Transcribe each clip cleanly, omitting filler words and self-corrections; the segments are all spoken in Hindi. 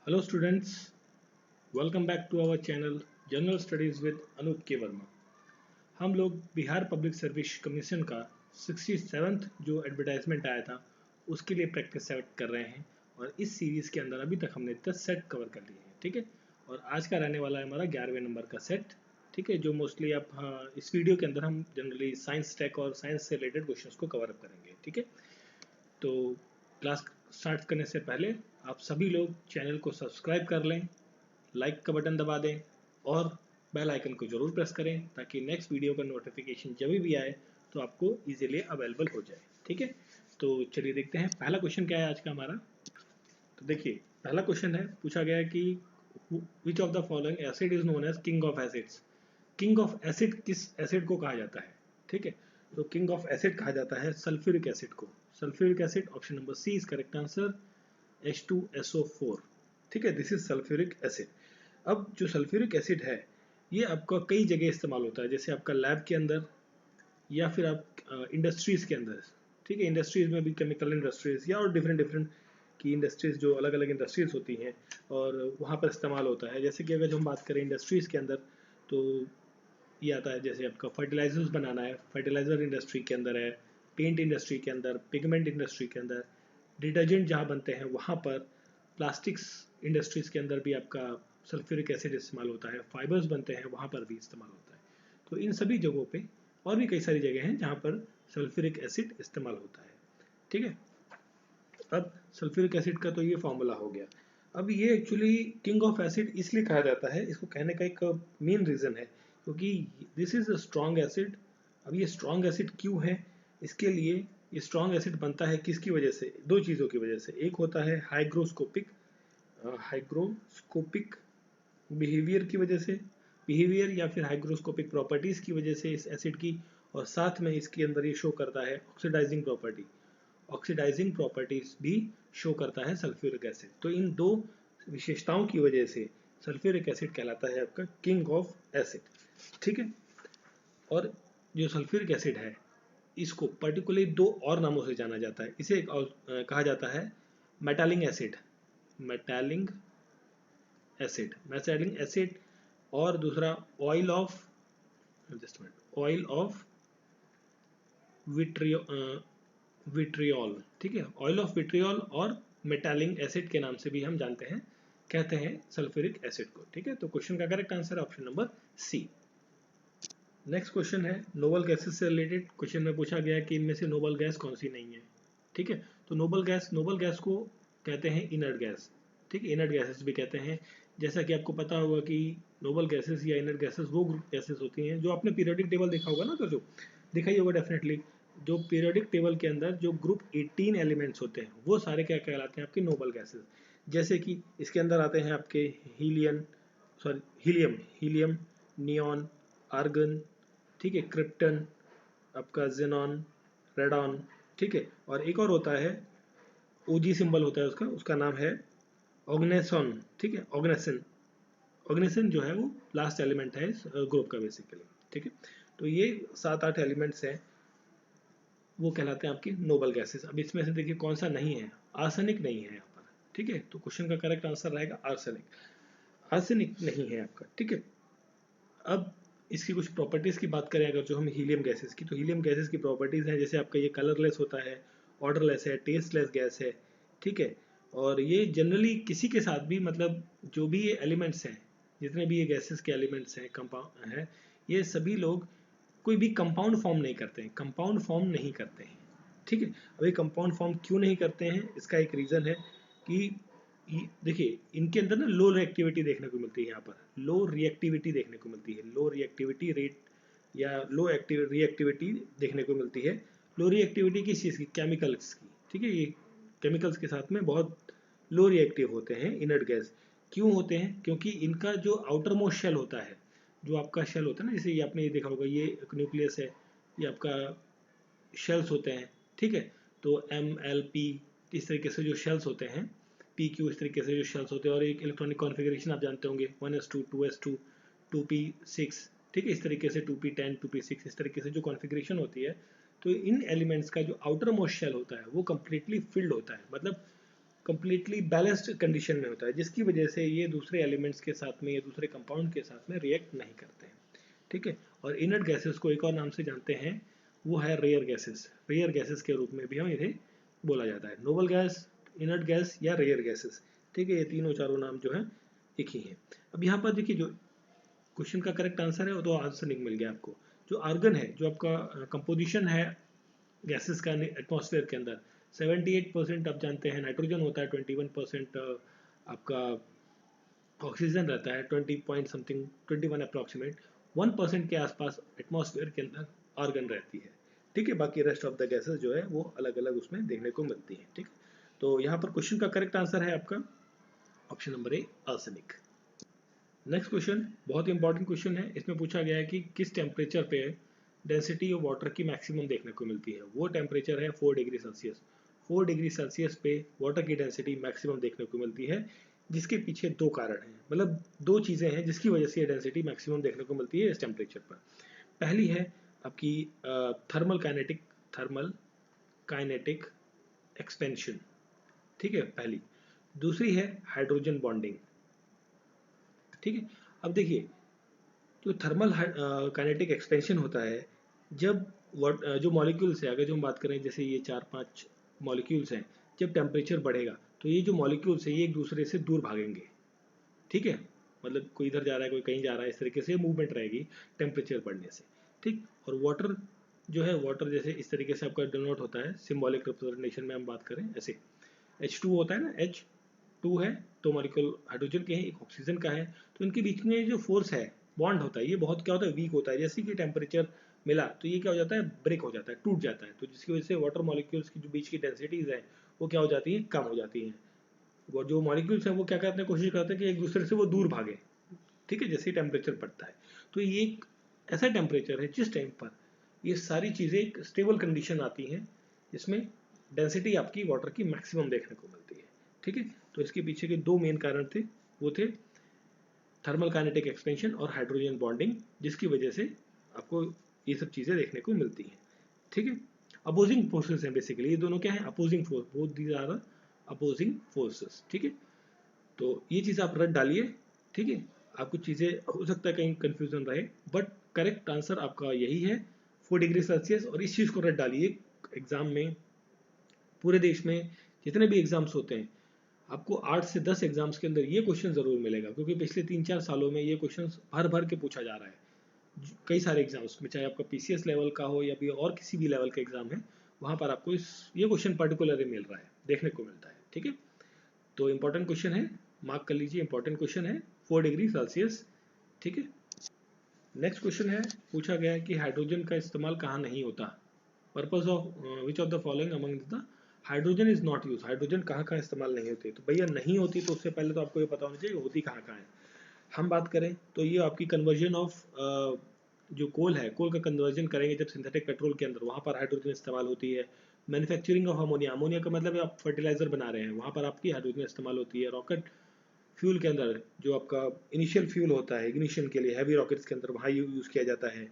Hello students, welcome back to our channel General Studies with Anoop के वर्मा। हम लोग बिहार पब्लिक सर्विस कमीशन का 67th जो एडवर्टाइजमेंट आया था उसके लिए प्रैक्टिस सेट कर रहे हैं और इस सीरीज़ के अंदर अभी तक हमने 10 सेट कवर कर लिए हैं, ठीक है। और आज का रहने वाला है हमारा 11वें नंबर का सेट, ठीक है, जो मोस्टली आप इस वीडियो के अंदर हम जनरली साइंस टेक और साइंस से रिलेटेड क्वेश्चंस को कवर अप करेंगे, ठीक है। तो क्लास स्टार्ट करने से पहले आप सभी लोग चैनल को सब्सक्राइब कर लें, लाइक का बटन दबा दें और बेल आइकन को जरूर प्रेस करें ताकि नेक्स्ट वीडियो का नोटिफिकेशन जब भी आए तो आपको इजीली अवेलेबल हो जाए, ठीक है। तो चलिए देखते हैं पहला क्वेश्चन क्या है आज का हमारा। तो देखिए पहला क्वेश्चन है, पूछा गया है कि which of the following acid is known as king of acids. King of acid किस एसिड को कहा जाता है, ठीक है। तो किंग ऑफ एसिड कहा जाता है सल्फ्यूरिक एसिड को। Sulphuric acid, option number C is correct answer, H2SO4, ठीक है, दिस इज सल्फ्यूरिक एसिड। अब जो सल्फ्यूरिक एसिड है ये आपका कई जगह इस्तेमाल होता है, जैसे आपका लैब के अंदर या फिर आप इंडस्ट्रीज के अंदर, ठीक है। इंडस्ट्रीज में भी केमिकल इंडस्ट्रीज या और डिफरेंट डिफरेंट की इंडस्ट्रीज, जो अलग अलग इंडस्ट्रीज होती हैं और वहाँ पर इस्तेमाल होता है। जैसे कि अगर जो हम बात करें इंडस्ट्रीज के अंदर तो ये आता है, जैसे आपका फर्टिलाइजर्स बनाना है, फर्टिलाइजर इंडस्ट्री के अंदर है, पेंट इंडस्ट्री के अंदर, पिगमेंट इंडस्ट्री के अंदर, डिटर्जेंट जहाँ बनते हैं वहाँ पर, प्लास्टिक्स इंडस्ट्रीज के अंदर भी आपका सल्फ्यूरिक एसिड इस्तेमाल होता है, फाइबर्स बनते हैं वहाँ पर भी इस्तेमाल होता है। तो इन सभी जगहों पे और भी कई सारी जगह हैं जहाँ पर सल्फ्यूरिक एसिड इस्तेमाल होता है, ठीक है। अब सल्फ्यूरिक एसिड का तो ये फॉर्मूला हो गया। अब ये एक्चुअली किंग ऑफ एसिड इसलिए कहा जाता है, इसको कहने का एक मेन रीज़न है क्योंकि this is a strong acid. अब ये स्ट्रॉन्ग एसिड क्यों है, इसके लिए ये स्ट्रॉन्ग एसिड बनता है किसकी वजह से, दो चीज़ों की वजह से। एक होता है हाइग्रोस्कोपिक बिहेवियर की वजह से, बिहेवियर या फिर हाइग्रोस्कोपिक प्रॉपर्टीज़ की वजह से इस एसिड की, और साथ में इसके अंदर ये शो करता है ऑक्सीडाइजिंग प्रॉपर्टी, ऑक्सीडाइजिंग प्रॉपर्टीज भी शो करता है सल्फ्यूरिक एसिड। तो इन दो विशेषताओं की वजह से सल्फ्यूरिक एसिड कहलाता है आपका किंग ऑफ एसिड, ठीक है। और जो सल्फ्यूरिक एसिड है इसको पर्टिकुलरली दो और नामों से जाना जाता है। इसे कहा जाता है मेटालिंग एसिड, मेटालिंग मेटालिंग एसिड, और दूसरा oil of, just minute, oil of vitriol, ठीक है, ऑयल ऑफ विट्रियोल और मेटालिंग एसिड के नाम से भी हम जानते हैं, कहते हैं सल्फ्यूरिक एसिड को, ठीक है। तो क्वेश्चन का करेक्ट आंसर ऑप्शन नंबर सी। नेक्स्ट क्वेश्चन है नोबल गैसेस से रिलेटेड। क्वेश्चन में पूछा गया कि इनमें से नोबल गैस कौन सी नहीं है, ठीक है। तो नोबल गैस को कहते हैं इनर्ट गैस, ठीक है, इनर्ट गैसेस भी कहते हैं। जैसा कि आपको पता होगा कि नोबल गैसेस या इनर्ट गैसेस वो ग्रुप गैसेस होती हैं जो आपने पीरियोडिक टेबल देखा होगा ना, तो जो देखा ही होगा डेफिनेटली, जो पीरियोडिक टेबल के अंदर जो ग्रुप 18 एलिमेंट्स होते हैं वो सारे क्या कहलाते हैं, आपके नोबल गैसेस। जैसे कि इसके अंदर आते हैं आपके हीलियम, नियॉन, आर्गन, ठीक है, क्रिप्टन, आपका जेनॉन, रेडॉन, ठीक है। और एक और होता है, ओजी सिंबल होता है उसका, उसका नाम है ऑग्नेसॉन, ठीक है, ऑग्नेसन जो है वो लास्ट एलिमेंट है इस ग्रुप का बेसिकली, ठीक है। तो ये 7-8 एलिमेंट्स हैं, वो कहलाते हैं आपकी नोबल गैसेस। अब इसमें से देखिए कौन सा नहीं है, आर्सेनिक नहीं है यहाँ पर, ठीक है। तो क्वेश्चन का करेक्ट आंसर रहेगा आर्सेनिक, आर्सेनिक नहीं है आपका, ठीक है। अब इसकी कुछ प्रॉपर्टीज़ की बात करें अगर जो हम हीलियम गैसेस की, तो हीलियम गैसेस की प्रॉपर्टीज़ हैं, जैसे आपका ये कलरलेस होता है, ऑर्डरलेस है, टेस्टलेस गैस है, ठीक है। और ये जनरली किसी के साथ भी, मतलब जो भी ये एलिमेंट्स हैं, जितने भी ये गैसेस के एलिमेंट्स हैं, कंपाउंड हैं, ये सभी लोग कोई भी कंपाउंड फॉर्म नहीं करते हैं, कंपाउंड फॉर्म नहीं करते हैं, ठीक है। अब ये कंपाउंड फॉर्म क्यों नहीं करते हैं, इसका एक रीज़न है कि देखिए इनके अंदर ना लो रिएक्टिविटी देखने को मिलती है, यहाँ पर लो रिएक्टिविटी देखने को मिलती है, लो रिएक्टिविटी रेट या लो रिएक्टिविटी देखने को मिलती है। लो रिएक्टिविटी किस चीज़ की, केमिकल्स की, ठीक है। ये केमिकल्स के साथ में बहुत लो रिएक्टिव होते हैं इनर्ट गैस। क्यों होते हैं, क्योंकि इनका जो आउटर मोस्ट शेल होता है, जो आपका शेल होता है ना, जैसे ये आपने ये देखा होगा, ये एक न्यूक्लियस है, ये आपका शेल्स होते हैं, ठीक है। तो MLP इस तरीके से जो शेल्स होते हैं, PQ इस तरीके से जो शेल्स होते हैं, और एक इलेक्ट्रॉनिक कॉन्फ़िगरेशन आप जानते होंगे 1s2 2s2 2p6, ठीक है, इस तरीके से 2p10 2p6 इस तरीके से जो कॉन्फ़िगरेशन होती है। तो इन एलिमेंट्स का जो आउटर मोस्ट शेल होता है वो कम्प्लीटली फिल्ड होता है, मतलब कम्प्लीटली बैलेंस्ड कंडीशन में होता है, जिसकी वजह से ये दूसरे एलिमेंट्स के साथ में या दूसरे कंपाउंड के साथ में रिएक्ट नहीं करते हैं, ठीक है। और इनर्ट गैसेस को एक और नाम से जानते हैं, वो है रेयर गैसेस। रेयर गैसेस के रूप में भी हम इन्हें बोला जाता है, नोबल गैस, इनर्ट गैस या रेयर गैसेस, ठीक है। ये तीनों चारों नाम जो है एक ही हैं। अब यहाँ पर देखिए, जो क्वेश्चन का करेक्ट आंसर है वो तो आंसर नहीं मिल गया आपको। जो आर्गन है, जो आपका कंपोजिशन है गैसेस का एटमॉस्फेयर के अंदर, 78% आप जानते हैं नाइट्रोजन होता है, 21% आपका ऑक्सीजन रहता है, 20 पॉइंट समथिंग 21 अप्रॉक्सीमेट, 1% के आसपास एटमॉस्फेयर के अंदर आर्गन रहती है, ठीक है। बाकी रेस्ट ऑफ द गैसेस जो है वो अलग अलग उसमें देखने को मिलती हैं, ठीक। तो यहाँ पर क्वेश्चन का करेक्ट आंसर है आपका option number A, arsenic. Next question बहुत इंपॉर्टेंट क्वेश्चन है। इसमें पूछा गया है कि किस टेम्परेचर पे डेंसिटी ऑफ वाटर की मैक्सिमम देखने को मिलती है। वो टेम्परेचर है 4 डिग्री सेल्सियस। 4 डिग्री सेल्सियस पे वाटर की डेंसिटी मैक्सिमम देखने को मिलती है, जिसके पीछे दो कारण हैं, मतलब दो चीज़ें हैं जिसकी वजह से ये डेंसिटी मैक्सिमम देखने को मिलती है इस टेम्परेचर पर। पहली है आपकी थर्मल काइनेटिक एक्सपेंशन, ठीक है, पहली। दूसरी है हाइड्रोजन बॉन्डिंग, ठीक है। अब देखिए, जो थर्मल काइनेटिक एक्सपेंशन होता है, जब जो मॉलिक्यूल्स है, अगर जो हम बात करें जैसे ये 4-5 मॉलिक्यूल्स हैं, जब टेम्परेचर बढ़ेगा तो ये जो मॉलिक्यूल्स है ये एक दूसरे से दूर भागेंगे, ठीक है। मतलब कोई इधर जा रहा है, कोई कहीं जा रहा है, इस तरीके से मूवमेंट रहेगी टेम्परेचर बढ़ने से, ठीक। और वाटर जो है, वाटर जैसे इस तरीके से आपका डिनोट होता है, सिंबॉलिक रिप्रेजेंटेशन में हम बात करें ऐसे, H2 होता है ना, H2 है, तो मॉलिक्यूल हाइड्रोजन के हैं, एक ऑक्सीजन का है, तो इनके बीच में जो फोर्स है, बॉन्ड होता है, ये बहुत क्या होता है, वीक होता है। जैसे कि टेम्परेचर मिला तो ये क्या हो जाता है, ब्रेक हो जाता है, टूट जाता है, तो जिसकी वजह से वाटर मॉलिक्यूल्स की जो बीच की डेंसिटीज है वो क्या हो जाती है, कम हो जाती हैं। वो जो मॉलिक्यूल्स हैं वो क्या करते हैं, कोशिश करते हैं कि एक दूसरे से वो दूर भागे, ठीक है, जैसे ही टेम्परेचर बढ़ता है। तो ये एक ऐसा टेम्परेचर है जिस टाइम पर ये सारी चीज़ें एक स्टेबल कंडीशन आती हैं, जिसमें डेंसिटी आपकी वाटर की मैक्सिमम देखने को मिलती है, ठीक है। तो इसके पीछे के दो मेन कारण थे, वो थे थर्मल काइनेटिक एक्सपेंशन और हाइड्रोजन बॉन्डिंग, जिसकी वजह से आपको ये सब चीज़ें देखने को मिलती हैं, ठीक है। अपोजिंग फोर्सेस हैं बेसिकली, ये दोनों क्या है, opposing force, both these are opposing forces, ठीक है। तो ये चीज़ आप रट डालिए, ठीक है। आपको चीज़ें हो सकता है कहीं कंफ्यूजन रहे, बट करेक्ट आंसर आपका यही है, 4 डिग्री सेल्सियस। और इस चीज़ को रट डालिए एग्जाम में, पूरे देश में जितने भी एग्जाम्स होते हैं, आपको 8 से 10 एग्जाम्स के अंदर ये क्वेश्चन ज़रूर मिलेगा, क्योंकि पिछले 3-4 सालों में ये क्वेश्चन भर भर के पूछा जा रहा है कई सारे एग्जाम्स में, चाहे आपका PCS लेवल का हो या भी और किसी भी लेवल का एग्जाम है, वहाँ पर आपको ये क्वेश्चन पर्टिकुलरली मिल रहा है, देखने को मिलता है, ठीक है। तो इंपॉर्टेंट क्वेश्चन है, मार्क कर लीजिए, इंपॉर्टेंट क्वेश्चन है, 4 डिग्री सेल्सियस, ठीक है। नेक्स्ट क्वेश्चन है, पूछा गया है कि हाइड्रोजन का इस्तेमाल कहाँ नहीं होता, purpose of which of the following among the hydrogen is not use. Hydrogen कहाँ कहाँ इस्तेमाल नहीं होती, तो भैया नहीं होती तो उससे पहले तो आपको ये पता होना चाहिए होती कहाँ कहाँ है। हम बात करें तो ये आपकी कन्वर्जन ऑफ जो कोल है, कोल का कन्वर्जन करेंगे जब सिंथेटिक पेट्रोल के अंदर, वहाँ पर हाइड्रोजन इस्तेमाल होती है। मैन्युफैक्चरिंग ऑफ अमोनिया, अमोनिया का मतलब है आप फर्टिलाइजर बना रहे हैं, वहाँ पर आपकी हाइड्रोजन इस्तेमाल होती है। रॉकेट फ्यूल के अंदर, जो आपका इनिशियल फ्यूल होता है इग्निशन के लिए हैवी रॉकेट्स के अंदर, वहाँ यूज़ किया जाता है।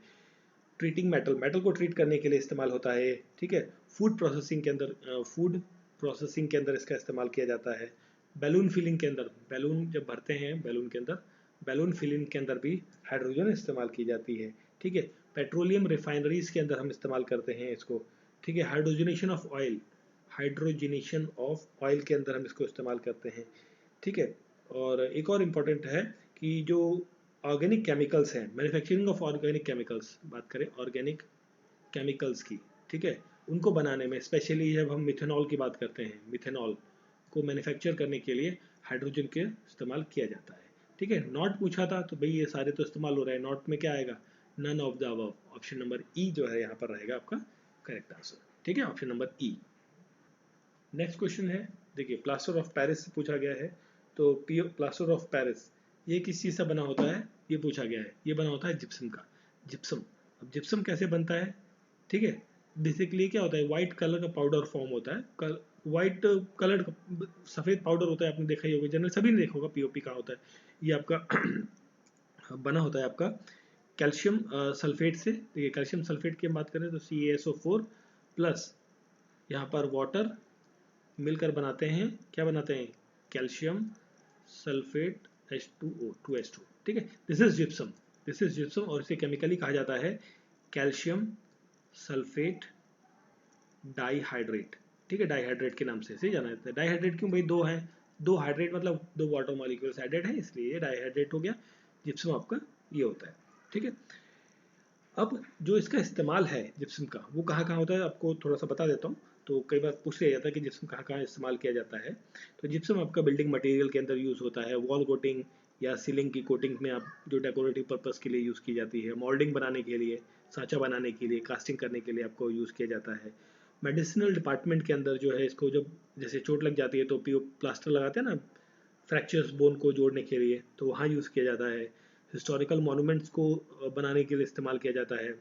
ट्रीटिंग मेटल, मेटल को ट्रीट करने के लिए इस्तेमाल होता है, ठीक है। फूड प्रोसेसिंग के अंदर, फूड प्रोसेसिंग के अंदर इसका इस्तेमाल किया जाता है। बैलून फिलिंग के अंदर, बैलून जब भरते हैं बैलून के अंदर, बैलून फिलिंग के अंदर भी हाइड्रोजन इस्तेमाल की जाती है, ठीक है। पेट्रोलियम रिफाइनरीज के अंदर हम इस्तेमाल करते हैं इसको, ठीक है। Hydrogenation of oil, hydrogenation of oil के अंदर हम इसको इस्तेमाल करते हैं, ठीक है। और एक और इम्पॉर्टेंट है कि जो ऑर्गेनिक केमिकल्स हैं, मैन्युफैक्चरिंग ऑफ ऑर्गेनिक केमिकल्स, बात करें ऑर्गेनिक केमिकल्स की, ठीक है, उनको बनाने में स्पेशली जब हम मिथेनॉल की बात करते हैं, मिथेनॉल को मैन्युफैक्चर करने के लिए हाइड्रोजन के इस्तेमाल किया जाता है, ठीक है। नॉट पूछा था तो भाई ये सारे तो इस्तेमाल हो रहे हैं, नॉट में क्या आएगा, none of the above, option number e जो है यहाँ पर रहेगा आपका करेक्ट आंसर, ठीक है, ऑप्शन नंबर ई। नेक्स्ट क्वेश्चन है, देखिए प्लास्टर ऑफ पेरिस से पूछा गया है, तो प्लास्टर ऑफ पेरिस ये किस चीज़ से बना होता है, ये पूछा गया है। ये बना होता है जिप्सम का, जिप्सम। अब जिप्सम कैसे बनता है, ठीक है। बेसिकली क्या होता है, वाइट कलर का पाउडर फॉर्म होता है, वाइट कलर का सफ़ेद पाउडर होता है, आपने देखा ही होगा, जनरल सभी ने देखा होगा पीओपी कहाँ होता है, ये आपका बना होता है आपका कैल्शियम सल्फेट से। देखिए कैल्शियम सल्फेट की हम बात करें तो CaSO4 प्लस यहाँ पर वाटर मिलकर बनाते हैं, क्या बनाते हैं, कैल्शियम सल्फेट H2O 2H2, ठीक है। This is gypsum, this is gypsum, और इसे केमिकली कहा जाता है कैल्शियम सल्फेट डाइहाइड्रेट, ठीक है, डाइहाइड्रेट के नाम से इसे जाना जाता है। डाइहाइड्रेट क्यों भाई, दो है, दो हाइड्रेट मतलब दो वाटर मॉलिक्यूल्स एडेड है, इसलिए ये डाइहाइड्रेट हो गया। जिप्सम आपका ये होता है, ठीक है। अब जो इसका इस्तेमाल है जिप्सम का, वो कहाँ कहाँ होता है आपको थोड़ा सा बता देता हूँ। तो कई बार पूछ लिया जाता है कि जिप्सम कहाँ कहाँ इस्तेमाल किया जाता है। तो जिप्सम आपका बिल्डिंग मटेरियल के अंदर यूज़ होता है, वॉल कोटिंग या सीलिंग की कोटिंग में आप जो डेकोरेटिव पर्पस के लिए यूज़ की जाती है, मोल्डिंग बनाने के लिए, सांचा बनाने के लिए, कास्टिंग करने के लिए आपको यूज़ किया जाता है। मेडिसिनल डिपार्टमेंट के अंदर जो है इसको जब जैसे चोट लग जाती है तो प्लास्टर लगाते हैं ना फ्रैक्चर्स बोन को जोड़ने के लिए, तो वहाँ यूज़ किया जाता है। हिस्टोरिकल मॉन्यूमेंट्स को बनाने के लिए इस्तेमाल किया जाता है,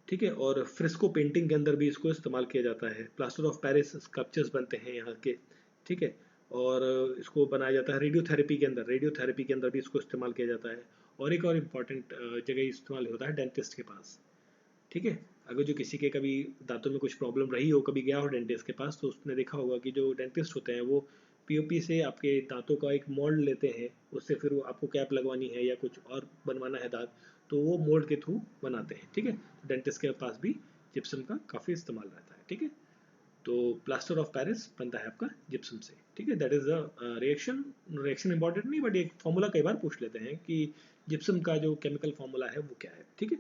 ठीक है। और फ्रिस्को पेंटिंग के अंदर भी इसको इस्तेमाल किया जाता है। प्लास्टर ऑफ पेरिस स्कल्पचर्स बनते हैं यहाँ के, ठीक है। और इसको बनाया जाता है रेडियोथेरेपी के अंदर, रेडियोथेरेपी के अंदर भी इसको इस्तेमाल किया जाता है। और एक और इम्पॉर्टेंट जगह इस्तेमाल होता है डेंटिस्ट के पास, ठीक है। अगर जो किसी के कभी दांतों में कुछ प्रॉब्लम रही हो, कभी गया हो डेंटिस्ट के पास, तो उसने देखा होगा कि जो डेंटिस्ट होते हैं वो पीओपी से आपके दांतों का एक मोल्ड लेते हैं, उससे फिर वो आपको कैप लगवानी है या कुछ और बनवाना है दांत, तो वो मोल्ड के थ्रू बनाते हैं, ठीक है। तो डेंटिस्ट के पास भी जिप्सम का काफ़ी इस्तेमाल रहता है, ठीक है। तो प्लास्टर ऑफ पेरिस बनता है आपका जिप्सम से, ठीक है। That is a reaction, reaction important नहीं, बट एक फॉर्मूला कई बार पूछ लेते हैं कि जिप्सम का जो केमिकल फॉर्मूला है वो क्या है, ठीक है।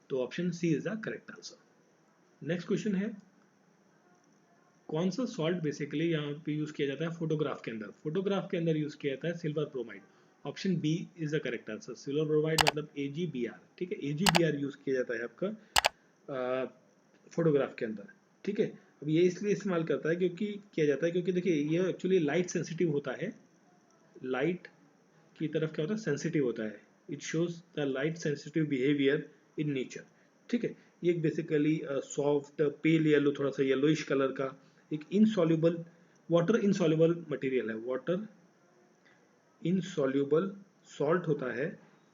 तो option c is the correct answer. Next question है, कौन सा सॉल्ट बेसिकली यहाँ पे यूज किया जाता है फोटोग्राफ के अंदर, फोटोग्राफ के अंदर यूज किया जाता है silver bromide. Option b is the correct answer, silver bromide मतलब AgBr, ठीक है। AgBr यूज किया जाता है आपका फोटोग्राफ के अंदर, ठीक है। अब ये इसलिए इस्तेमाल करता है क्योंकि किया जाता है क्योंकि देखिए ये एक्चुअली लाइट सेंसिटिव होता है, लाइट की तरफ क्या होता है, सेंसिटिव होता है। It shows the light sensitive behaviour in nature, ठीक है। ये बेसिकली सॉफ्ट पेल येलो, थोड़ा सा येलोइश कलर का एक इनसॉल्युबल, वाटर इनसॉल्युबल मटेरियल है, वाटर इनसॉल्युबल सॉल्ट होता है,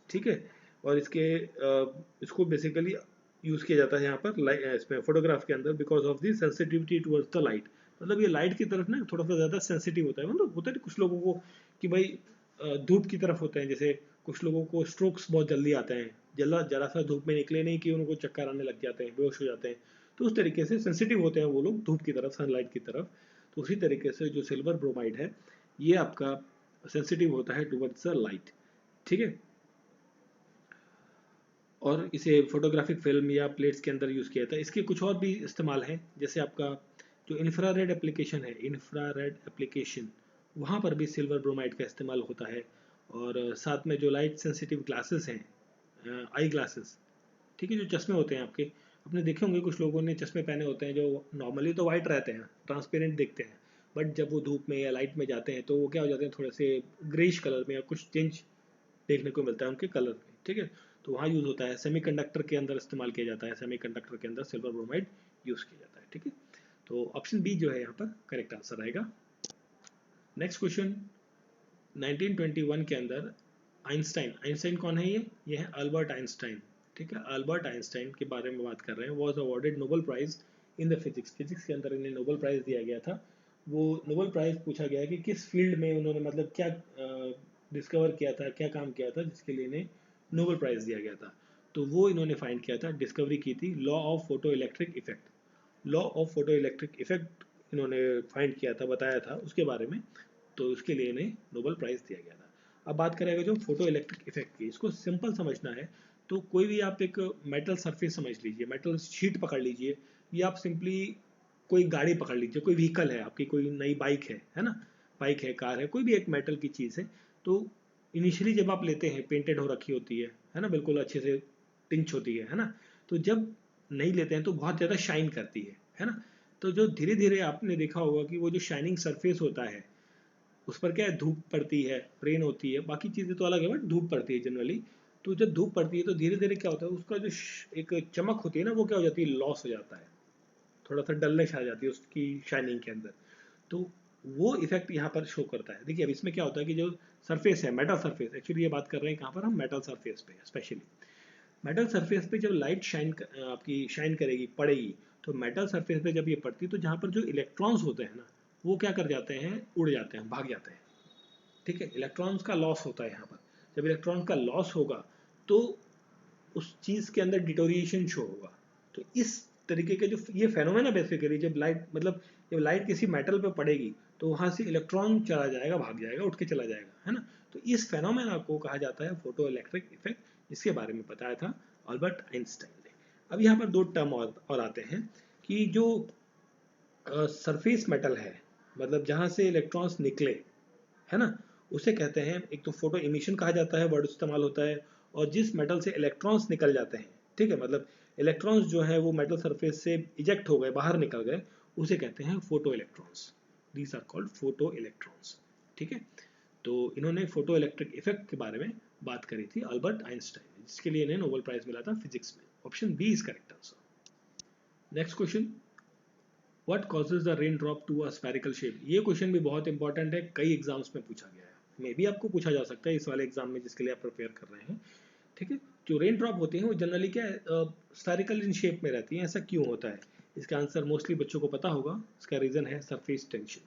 ठीक है। और इसको बेसिकली यूज किया जाता है यहाँ पर इसमें फोटोग्राफ के अंदर because of the sensitivity towards the light. मतलब ये लाइट की तरफ ना थोड़ा सा ज़्यादा सेंसिटिव होता है, मतलब होता है कुछ लोगों को कि भाई धूप की तरफ होते हैं, जैसे कुछ लोगों को स्ट्रोक्स बहुत जल्दी आते हैं, जरा सा धूप में निकले नहीं कि उनको चक्कर आने लग जाते हैं, बेहोश हो जाते हैं। तो उस तरीके से सेंसिटिव होते हैं वो लोग धूप की तरफ, सनलाइट की तरफ। तो उसी तरीके से जो सिल्वर ब्रोमाइड है ये आपका सेंसिटिव होता है टुवर्ड्स द लाइट, ठीक है। और इसे फोटोग्राफिक फिल्म या प्लेट्स के अंदर यूज़ किया जाता है। इसके कुछ और भी इस्तेमाल हैं, जैसे आपका जो इंफ्रारेड एप्लीकेशन है, इंफ्रारेड एप्लीकेशन, वहाँ पर भी सिल्वर ब्रोमाइड का इस्तेमाल होता है। और साथ में जो लाइट सेंसिटिव ग्लासेस हैं, आई ग्लासेस, ठीक है, जो चश्मे होते हैं आपके, आपने देखे होंगे कुछ लोगों ने चश्मे पहने होते हैं जो नॉर्मली तो वाइट रहते हैं, ट्रांसपेरेंट दिखते हैं, बट जब वो धूप में या लाइट में जाते हैं तो वो क्या हो जाते हैं, थोड़े से ग्रेइश कलर में या कुछ चेंज देखने को मिलता है उनके कलर में, ठीक है। तो वहाँ यूज़ होता है, सेमीकंडक्टर के अंदर इस्तेमाल किया जाता है, सेमीकंडक्टर के अंदर सिल्वर ब्रोमाइड यूज़ किया जाता है, ठीक है। तो ऑप्शन बी जो है यहाँ पर करेक्ट आंसर आएगा। नेक्स्ट क्वेश्चन, 1921 के अंदर आइंस्टाइन, आइंस्टाइन कौन है, ये है अल्बर्ट आइंस्टाइन, ठीक है। अल्बर्ट आइंस्टाइन के बारे में बात कर रहे हैं। Was awarded Nobel prize in the physics, physics के अंदर इन्हें नोबेल प्राइज दिया गया था। वो नोबेल प्राइज पूछा गया कि किस फील्ड में उन्होंने मतलब क्या डिस्कवर किया था, क्या काम किया था जिसके लिए इन्हें नोबेल प्राइज दिया गया था। तो वो इन्होंने फाइंड किया था, डिस्कवरी की थी, law of photo electric effect, law of photo electric effect इन्होंने फाइंड किया था, बताया था उसके बारे में। तो उसके लिए इन्हें नोबेल प्राइज दिया गया था। अब बात करेंगे जो फोटो इलेक्ट्रिक इफेक्ट की, इसको सिंपल समझना है तो कोई भी आप एक मेटल सरफेस समझ लीजिए, मेटल शीट पकड़ लीजिए, या आप सिंपली कोई गाड़ी पकड़ लीजिए, कोई व्हीकल है आपकी, कोई नई बाइक है ना, बाइक है, कार है, कोई भी एक मेटल की चीज़ है। तो इनिशियली जब आप लेते हैं पेंटेड हो रखी होती है ना, बिल्कुल अच्छे से टिंच होती है ना। तो जब नहीं लेते हैं तो बहुत ज़्यादा शाइन करती है ना। तो जो धीरे धीरे आपने देखा होगा कि वो जो शाइनिंग सरफेस होता है उस पर क्या है, धूप पड़ती है, रेन होती है, बाकी चीज़ें तो अलग है बट धूप पड़ती है जनरली। तो जब धूप पड़ती है तो धीरे धीरे क्या होता है, उसका जो एक चमक होती है ना वो क्या हो जाती है, लॉस हो जाता है, थोड़ा सा डलनेस आ जाती है उसकी शाइनिंग के अंदर। तो वो इफेक्ट यहाँ पर शो करता है। देखिए अब इसमें क्या होता है कि जो सरफेस है, मेटल सरफेस, एक्चुअली ये बात कर रहे हैं कहाँ पर हम, मेटल सरफेस पे स्पेशली। मेटल सरफेस पे जब लाइट शाइन आपकी शाइन करेगी, पड़ेगी, तो मेटल सरफेस पे जब ये पड़ती है तो जहाँ पर जो इलेक्ट्रॉन्स होते हैं ना वो क्या कर जाते हैं, उड़ जाते हैं, भाग जाते हैं। ठीक है, इलेक्ट्रॉन्स का लॉस होता है यहाँ पर। जब इलेक्ट्रॉन का लॉस होगा तो उस चीज के अंदर डिटोरिएशन शो होगा। तो इस तरीके के जो ये फेनोमेना बेसिकली, जब लाइट मतलब जब लाइट किसी मेटल पे पड़ेगी तो वहां से इलेक्ट्रॉन चला जाएगा, भाग जाएगा, उठ के चला जाएगा, है ना। तो इस फेनोमेना को कहा जाता है फोटो इलेक्ट्रिक इफेक्ट, जिसके बारे में बताया था अल्बर्ट आइंस्टाइन ने। अब यहाँ पर दो टर्म और आते हैं कि जो सरफेस मेटल है, मतलब जहां से इलेक्ट्रॉन्स निकले, है ना, उसे कहते हैं, एक तो फोटो इमिशन कहा जाता है, वर्ड इस्तेमाल होता है। और जिस मेटल से इलेक्ट्रॉन्स निकल जाते हैं, ठीक है, मतलब इलेक्ट्रॉन्स जो है वो मेटल सरफेस से इजेक्ट हो गए, बाहर निकल गए, उसे कहते हैं photoelectrons. These are called photoelectrons. ठीक है, तो इन्होंने फोटो इलेक्ट्रिक इफेक्ट के बारे में बात करी थी अल्बर्ट आइंस्टाइन, जिसके लिए इन्हें नोबेल प्राइज मिला था फिजिक्स में। Option b is correct answer. Next question, what causes the raindrop to a spherical shape. ये क्वेश्चन भी बहुत इंपॉर्टेंट है, कई एग्जाम्स में पूछा गया है, मे भी आपको पूछा जा सकता है इस वाले एग्जाम में जिसके लिए आप प्रिपेयर कर रहे हैं। ठीक है, जो रेन ड्रॉप होती हैं वो जनरली क्या है, स्फेरिकल इन शेप में रहती हैं। ऐसा क्यों होता है, इसका आंसर मोस्टली बच्चों को पता होगा। इसका रीजन है सरफेस टेंशन।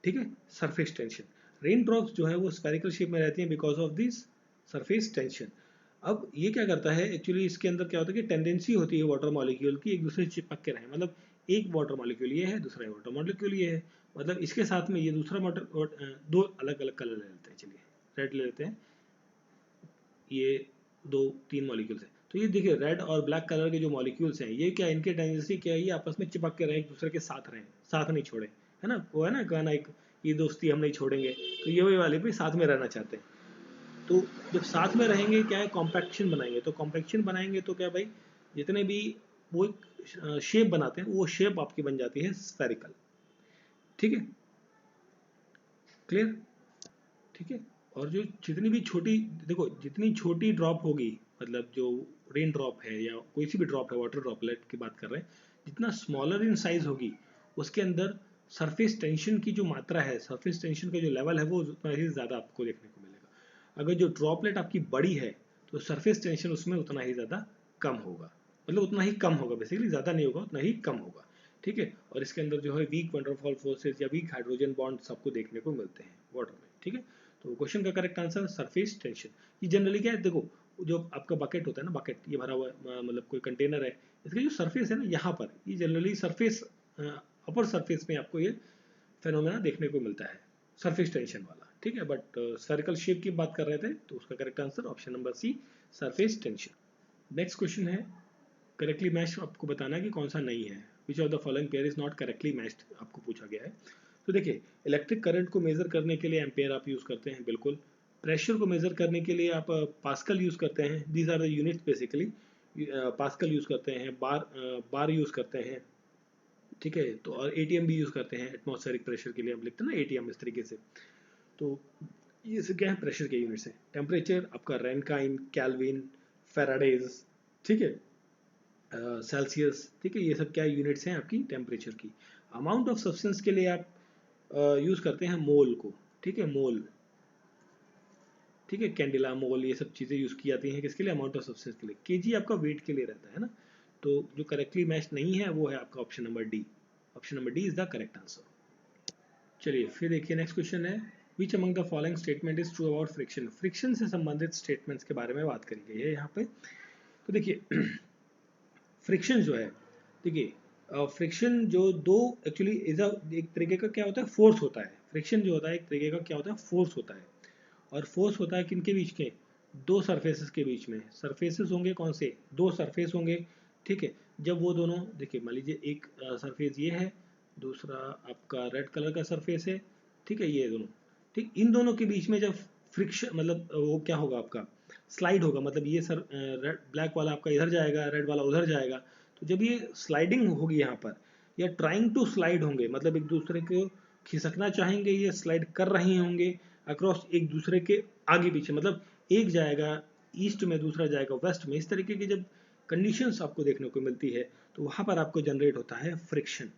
ठीक है, सरफेस टेंशन। रेन ड्रॉप्स जो है वो स्फेरिकल शेप में रहती हैं because of this surface tension. अब ये क्या करता है, एक्चुअली इसके अंदर क्या होता है कि टेंडेंसी होती है वाटर मॉलिक्यूल की एक दूसरे से चिपक के रहे, मतलब एक वाटर मॉलिक्यूल ये है, दूसरा वाटर मॉलिक्यूल ये है, मतलब इसके साथ में ये दूसरा दो अलग अलग कलर ले लेते हैं। चलिए रेड ले लेते हैं, ये दो तीन मॉलिक्यूल्स हैं, तो ये देखिए रेड और ब्लैक कलर के जो मॉलिक्यूल्स हैं, ये क्या, इनके टेंडेंसी क्या है, ये आपस में चिपक के रहे, एक दूसरे के साथ रहें, साथ नहीं छोड़े, है ना। वो है ना गाना एक, ये दोस्ती हम नहीं छोड़ेंगे, तो ये वाले भी साथ में रहना चाहते हैं। तो जब साथ में रहेंगे क्या है, कॉम्पैक्शन बनाएंगे, तो कॉम्पैक्शन बनाएंगे तो क्या भाई, जितने भी वो एक शेप बनाते हैं, वो शेप आपकी बन जाती है स्फेरिकल। ठीक है, क्लियर। ठीक है, और जो जितनी भी छोटी, देखो जितनी छोटी ड्रॉप होगी, मतलब जो रेन ड्रॉप है या कोई सी भी ड्रॉप है, वाटर ड्रॉपलेट की बात कर रहे हैं, जितना स्मॉलर इन साइज होगी उसके अंदर सरफेस टेंशन की जो मात्रा है, सरफेस टेंशन का जो लेवल है, वो उतना ही ज़्यादा आपको देखने को मिलेगा। अगर जो ड्रॉपलेट आपकी बड़ी है तो सरफेस टेंशन उसमें उतना ही ज़्यादा कम होगा, मतलब उतना ही कम होगा, बेसिकली ज़्यादा नहीं होगा, उतना ही कम होगा। ठीक है, और इसके अंदर जो है वीक वंडरफॉल फोर्सेस या वीक हाइड्रोजन बॉन्ड सबको देखने को मिलते हैं वाटर में। ठीक है, तो क्वेश्चन का करेक्ट आंसर सरफेस टेंशन। ये जनरली क्या है, देखो जो आपका बकेट होता है ना, बकेट ये भरा हुआ मतलब कोई कंटेनर है, इसका जो सरफेस है ना, यहाँ पर ये जनरली सरफेस, अपर सरफेस में आपको ये फेनोमेना देखने को मिलता है, सरफेस टेंशन वाला। ठीक है, बट स्फेरिकल शेप की बात कर रहे थे, तो उसका correct answer option number c, surface tension. Next question है, करेक्टली मैच्ड आपको बताना है कि कौन सा नहीं है। Which of the following pair is not correctly matched आपको पूछा गया है। तो देखिए, इलेक्ट्रिक करंट को मेजर करने के लिए एम्पेयर आप यूज़ करते हैं, बिल्कुल। प्रेशर को मेजर करने के लिए आप पास्कल यूज़ करते हैं, these are the units basically. Pascal use करते हैं, बार यूज़ करते हैं। ठीक है, तो और एटीएम भी यूज़ करते हैं, एटमॉस्फेरिक प्रेशर के लिए हम लिखते हैं ना एटीएम, इस तरीके से। तो ये सब क्या है, प्रेशर के यूनिट्स हैं। टेम्परेचर आपका रैनकाइन, कैल्विन, फेराडेज, ठीक है, सेल्सियस। ठीक है, ये सब क्या यूनिट्स हैं आपकी टेम्परेचर की। अमाउंट ऑफ सब्सटेंस के लिए आप यूज़ करते हैं मोल को। ठीक है, मोल। ठीक है, कैंडिला, मोल, ये सब चीज़ें यूज़ की जाती हैं किसके लिए, अमाउंट ऑफ सब्सटेंस के लिए। केजी आपका वेट के लिए रहता है ना। तो जो करेक्टली मैच नहीं है वो है आपका option number D. Option number D is the correct answer. चलिए फिर देखिए, नेक्स्ट क्वेश्चन है, which among the following statement is true about friction. Friction से संबंधित स्टेटमेंट्स के बारे में बात करी गई है यहाँ पे। तो देखिए फ्रिक्शन जो है, देखिए फ्रिक्शन जो दो एक्चुअली इज एक तरीके का क्या होता है, फोर्स होता है। फ्रिक्शन जो होता है एक तरीके का क्या होता है, फोर्स होता है। और फोर्स होता है किनके बीच के, दो सरफेसेस के बीच में। सरफेसेस होंगे कौन से, दो सरफेस होंगे। ठीक है, जब वो दोनों, देखिए मान लीजिए एक सरफेस ये है, दूसरा आपका रेड कलर का सरफेस है। ठीक है, ये दोनों, ठीक, इन दोनों के बीच में जब फ्रिक्शन, मतलब वो क्या होगा आपका, स्लाइड होगा, मतलब ये सर रेड ब्लैक वाला आपका इधर जाएगा, रेड वाला उधर जाएगा। तो जब ये स्लाइडिंग होगी यहाँ पर, या ट्राइंग टू स्लाइड होंगे, मतलब एक दूसरे को खिसकना चाहेंगे, ये स्लाइड कर रहे होंगे अक्रॉस एक दूसरे के आगे पीछे, मतलब एक जाएगा ईस्ट में, दूसरा जाएगा वेस्ट में। इस तरीके की जब कंडीशंस आपको देखने को मिलती है तो वहाँ पर आपको जनरेट होता है फ्रिक्शन।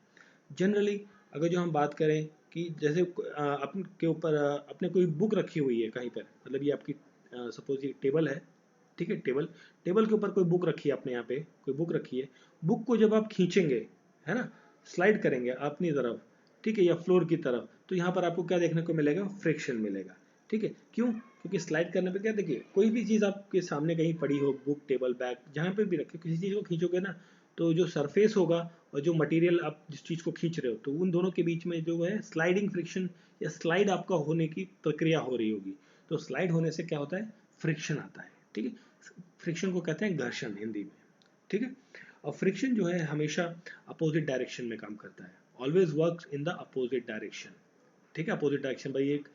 जनरली अगर जो हम बात करें कि जैसे अपने के ऊपर अपने कोई बुक रखी हुई है कहीं पर, मतलब ये आपकी सपोज ये टेबल है। ठीक है, टेबल, टेबल के ऊपर कोई बुक रखी है, अपने यहाँ पे कोई बुक रखी है। बुक को जब आप खींचेंगे, है ना, स्लाइड करेंगे अपनी तरफ, ठीक है, या फ्लोर की तरफ, तो यहाँ पर आपको क्या देखने को मिलेगा, फ्रिक्शन मिलेगा। ठीक है, क्यों? क्योंकि स्लाइड करने पे क्या, देखिए कोई भी चीज़ आपके सामने कहीं पड़ी हो, बुक, टेबल, बैग, जहाँ पे भी रखे, किसी चीज़ को खींचोगे ना, तो जो सरफेस होगा और जो मटेरियल आप जिस चीज़ को खींच रहे हो, तो उन दोनों के बीच में जो है स्लाइडिंग फ्रिक्शन या स्लाइड आपका होने की प्रक्रिया हो रही होगी। तो स्लाइड होने से क्या होता है, फ्रिक्शन आता है। ठीक है, फ्रिक्शन को कहते हैं घर्षण हिंदी में। ठीक है, और फ्रिक्शन जो है हमेशा अपोजिट डायरेक्शन में काम करता है, always works in the opposite direction. ठीक है, अपोजिट डायरेक्शन, भाई एक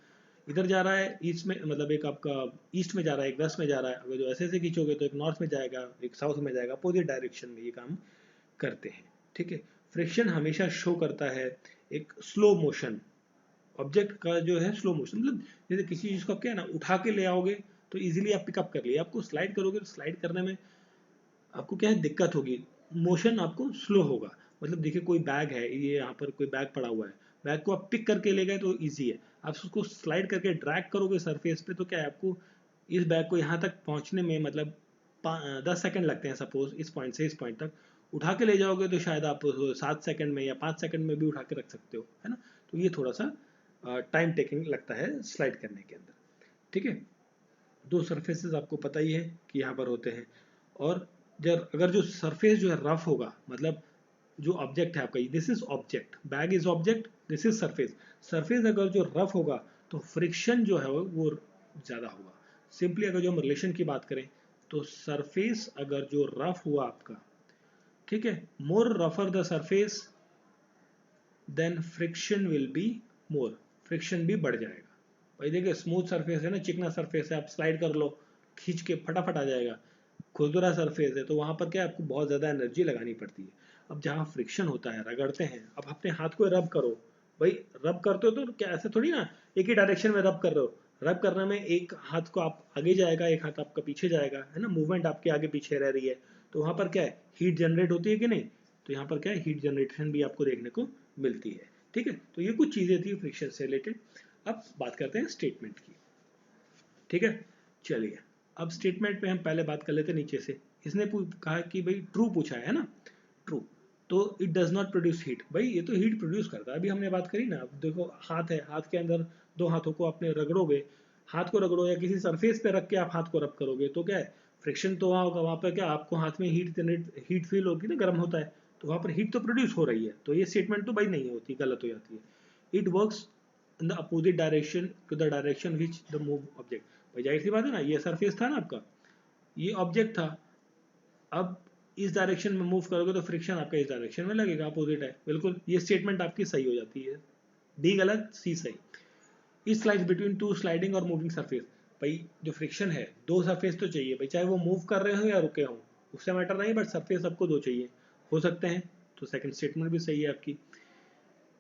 इधर जा रहा है ईस्ट में, मतलब एक आपका ईस्ट में जा रहा है, एक वेस्ट में जा रहा है, अगर जो ऐसे खींचोगे तो एक नॉर्थ में जाएगा, एक साउथ में जाएगा, अपोजिट डायरेक्शन में ये काम करते हैं। ठीक है, फ्रिक्शन हमेशा शो करता है एक स्लो मोशन, ऑब्जेक्ट का जो है स्लो मोशन, मतलब जैसे किसी चीज़ को आप क्या है ना, उठा के ले आओगे तो इजीली आप पिकअप कर लिए, आपको स्लाइड करोगे तो स्लाइड करने में आपको क्या है, दिक्कत होगी, मोशन आपको स्लो होगा। मतलब देखिए कोई बैग है, ये यहाँ पर कोई बैग पड़ा हुआ है, बैग को आप पिक करके ले गए तो ईजी है, आप उसको स्लाइड करके ड्रैग करोगे सरफेस पे तो क्या है, आपको इस बैग को यहाँ तक पहुँचने में मतलब 10 सेकंड लगते हैं, सपोज इस पॉइंट से इस पॉइंट तक उठा के ले जाओगे तो शायद आप 7 सेकंड में या 5 सेकंड में भी उठा के रख सकते हो, है ना। तो ये थोड़ा सा टाइम टेकिंग लगता है स्लाइड करने के अंदर। ठीक है, दो सरफेसेस आपको पता ही है कि यहाँ पर होते हैं, और जब अगर जो सरफेस जो है रफ होगा, मतलब जो ऑब्जेक्ट है आपका, this is object, bag is object, this is surface, surface अगर जो रफ होगा तो फ्रिक्शन जो है वो ज़्यादा होगा। सिंपली अगर जो हम रिलेशन की बात करें तो सरफेस अगर जो रफ हुआ आपका, ठीक है, मोर रफर the surface then friction will be more, friction भी बढ़ जाएगा। भाई देखिए स्मूथ सरफेस है ना, चिकना सरफेस है, आप स्लाइड कर लो खींच के फटाफट आ जाएगा। खुरदुरा सरफेस है तो वहां पर क्या आपको बहुत ज़्यादा एनर्जी लगानी पड़ती है। अब जहाँ फ्रिक्शन होता है, रगड़ते हैं, अब अपने हाथ को रब करो, भाई रब करते हो तो क्या ऐसे थोड़ी ना एक ही डायरेक्शन में रब कर रहे हो, रब करने में एक हाथ को आप आगे जाएगा, एक हाथ आपका पीछे जाएगा, है ना, मूवमेंट आपके आगे पीछे रह रही है, तो वहां पर क्या है, हीट जनरेट होती है कि नहीं, तो यहाँ पर क्या है, हीट जनरेशन भी आपको देखने को मिलती है। ठीक है, तो ये कुछ चीज़ें थी फ्रिक्शन से रिलेटेड। अब बात करते हैं स्टेटमेंट की। ठीक है, चलिए अब स्टेटमेंट पे हम पहले बात कर लेते हैं नीचे से। इसने कहा कि भाई ट्रू पूछा है ना, ट्रू, तो it does not produce heat, भाई ये तो हीट प्रोड्यूस करता है, अभी हमने बात करी ना। अब देखो हाथ है, हाथ के अंदर दो हाथों को अपने रगड़ोगे, हाथ को रगड़ो या किसी सरफेस पे रख के आप हाथ को रब करोगे तो क्या है, फ्रिक्शन तो वहाँ होगा, वहाँ पर क्या आपको हाथ में हीट फील होगी ना, गर्म होता है, तो वहाँ पर हीट तो प्रोड्यूस हो रही है, तो ये स्टेटमेंट तो भाई नहीं होती, गलत हो जाती है। It works in the opposite direction to the direction which the move object, भाई जाहिर सी बात है ना, ये सरफेस था ना आपका, ये ऑब्जेक्ट था, अब इस डायरेक्शन में मूव करोगे तो फ्रिक्शन आपका इस डायरेक्शन में लगेगा, अपोजिट है, बिल्कुल ये स्टेटमेंट आपकी सही हो जाती है। डी गलत, सी सही। इस स्लाइड बिटवीन टू स्लाइडिंग और मूविंग सरफेस, भाई जो फ्रिक्शन है, दो सरफेस तो चाहिए भाई, चाहे वो मूव कर रहे हो या रुके हो, उससे मैटर नहीं, बट सरफेस सबको दो चाहिए, हो सकते हैं, तो सेकंड स्टेटमेंट भी सही है आपकी।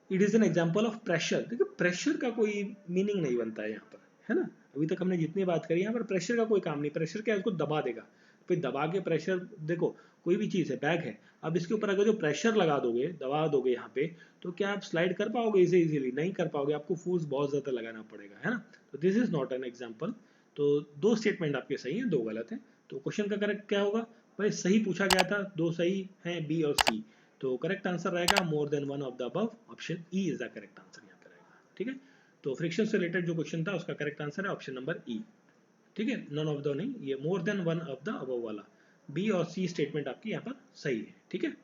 It is an example of pressure, देखिए प्रेशर का कोई मीनिंग नहीं बनता है यहाँ पर, है ना, अभी तक हमने जितनी बात करी यहाँ पर प्रेशर का कोई काम नहीं, प्रेशर क्या है, उसको दबा देगा, फिर दबा के प्रेशर, देखो कोई भी चीज़ है, बैग है, अब इसके ऊपर अगर जो प्रेशर लगा दोगे, दबा दोगे यहाँ पे, तो क्या आप स्लाइड कर पाओगे इसे इजीली, नहीं कर पाओगे, आपको फोर्स बहुत ज़्यादा लगाना पड़ेगा, है ना। तो this is not an example. तो दो स्टेटमेंट आपके सही हैं, दो गलत हैं, तो क्वेश्चन का करेक्ट क्या होगा, भाई सही पूछा गया था, दो सही हैं, बी और सी, तो करेक्ट आंसर रहेगा more than one of the above, option E is the correct answer यहाँ पे रहेगा। ठीक है, तो फ्रिक्शन से रिलेटेड जो क्वेश्चन था उसका करेक्ट आंसर है ऑप्शन नंबर ई। ठीक है, नन ऑफ द नहीं, ये more than one of the above वाला, बी और सी स्टेटमेंट आपकी यहाँ पर सही है। ठीक है,